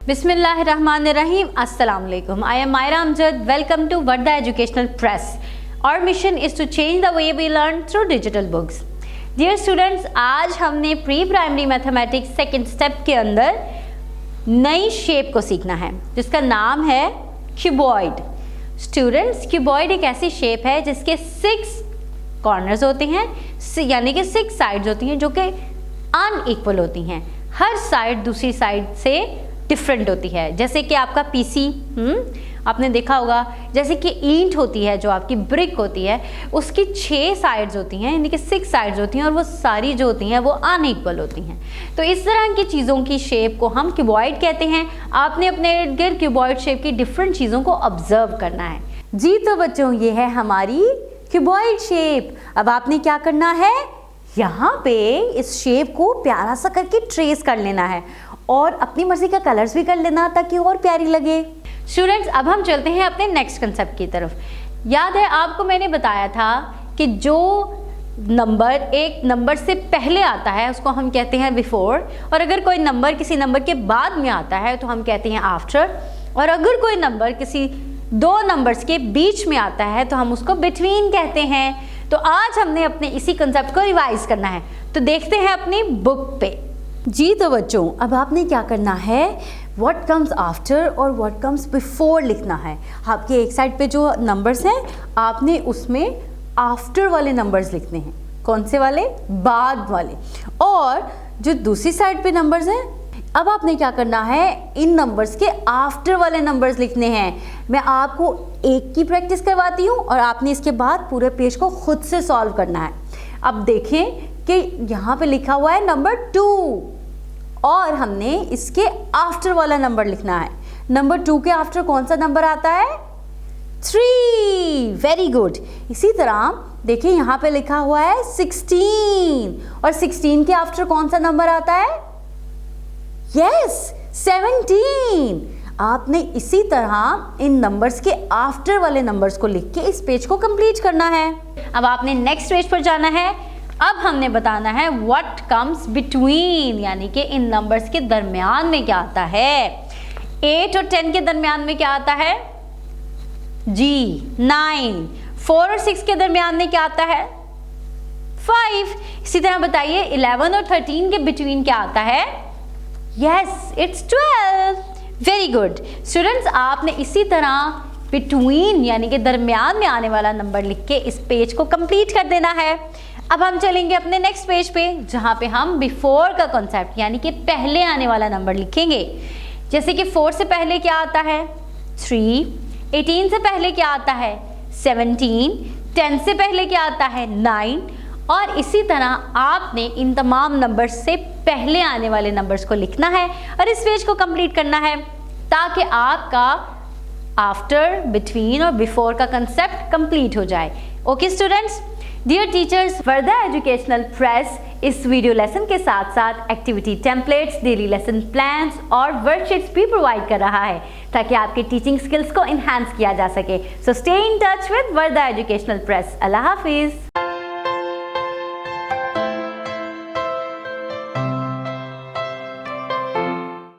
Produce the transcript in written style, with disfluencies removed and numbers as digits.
Bismillahirrahmanirrahim. Assalamu alaikum. I am Myra Amjad. Welcome to Varda Educational Press. Our mission is to change the way we learn through digital books. Dear students, आज हमने pre primary mathematics second step के अंदर नई shape को सीखना है जिसका नाम है क्यूबॉइड. स्टूडेंट्स, क्यूबॉइड एक ऐसी शेप है जिसके 6 कॉर्नर्स होते हैं, यानी कि 6 साइड्स होती हैं जो कि अनइक्वल होती हैं. हर साइड दूसरी साइड से डिफरेंट होती है. जैसे कि आपका पीसी आपने देखा होगा, जैसे कि ईंट होती है, जो आपकी ब्रिक होती है, उसकी 6 साइड्स होती हैं, यानी कि 6 साइड्स होती हैं और वो सारी जो होती हैं वो अनइक्वल होती हैं. तो इस तरह की चीज़ों की शेप को हम क्यूबॉइड कहते हैं. आपने अपने इर्द गिर्द क्यूबॉइड शेप की डिफरेंट चीज़ों को ऑब्जर्व करना है. जी तो बच्चों, ये है हमारी क्यूबॉइड शेप. अब आपने क्या करना है, यहाँ पे इस शेप को प्यारा सा करके ट्रेस कर लेना है और अपनी मर्जी का कलर्स भी कर लेना ताकि और प्यारी लगे. स्टूडेंट्स, अब हम चलते हैं अपने नेक्स्ट कंसेप्ट की तरफ. याद है आपको मैंने बताया था कि जो नंबर एक नंबर से पहले आता है उसको हम कहते हैं बिफोर, और अगर कोई नंबर किसी नंबर के बाद में आता है तो हम कहते हैं आफ्टर, और अगर कोई नंबर किसी 2 नंबर्स के बीच में आता है तो हम उसको बिटवीन कहते हैं. तो आज हमने अपने इसी कंसेप्ट को रिवाइज करना है. तो देखते हैं अपनी बुक पे. जी तो बच्चों, अब आपने क्या करना है, व्हाट कम्स आफ्टर और व्हाट कम्स बिफोर लिखना है. आपके एक साइड पे जो नंबर्स हैं आपने उसमें आफ्टर वाले नंबर्स लिखने हैं. कौन से वाले? बाद वाले. और जो दूसरी साइड पे नंबर्स हैं, अब आपने क्या करना है, इन नंबर्स के आफ्टर वाले नंबर्स लिखने हैं. मैं आपको एक की प्रैक्टिस करवाती हूँ और आपने इसके बाद पूरे पेज को खुद से सॉल्व करना है. अब देखें कि यहाँ पे लिखा हुआ है नंबर 2 और हमने इसके आफ्टर वाला नंबर लिखना है. नंबर 2 के आफ्टर कौन सा नंबर आता है? 3. Very good. इसी तरह देखिए यहाँ पे लिखा हुआ है 16 और 16 के आफ्टर कौन सा नंबर आता है? यस, 17. आपने इसी तरह इन नंबर्स के आफ्टर वाले नंबर्स को लिख के इस पेज को कंप्लीट करना है. अब आपने नेक्स्ट पेज पर जाना है. अब हमने बताना है व्हाट कम्स बिटवीन, यानी कि इन नंबर्स के दरमियान में क्या आता है. 8 और 10 के दरमियान में क्या आता है? जी, 9. 4 और 6 के दरमियान में क्या आता है? 5. इसी तरह बताइए 11 और 13 के बिटवीन क्या आता है? Yes, it's 12. Very good. Students, आपने इसी तरह बिटवीन यानी कि दरमियान में आने वाला नंबर लिख के इस पेज को कंप्लीट कर देना है. अब हम चलेंगे अपने नेक्स्ट पेज पे जहाँ पे हम बिफोर का कॉन्सेप्ट यानी कि पहले आने वाला नंबर लिखेंगे. जैसे कि 4 से पहले क्या आता है? 3. 18 से पहले क्या आता है? 17. 10 से पहले क्या आता है? 9. और इसी तरह आपने इन तमाम नंबर्स से पहले आने वाले नंबर्स को लिखना है और इस पेज को कंप्लीट करना है ताकि आपका आफ्टर, बिटवीन और बिफोर का कंसेप्ट कंप्लीट हो जाए. ओके स्टूडेंट्स, डियर टीचर्स, वर्दा एजुकेशनल प्रेस इस वीडियो लेसन के साथ साथ activity templates, daily lesson plans और वर्कशीट्स भी प्रोवाइड कर रहा है ताकि आपके टीचिंग स्किल्स को इन्हांस किया जा सके. So stay in touch with Warda educational press. Allah Hafiz.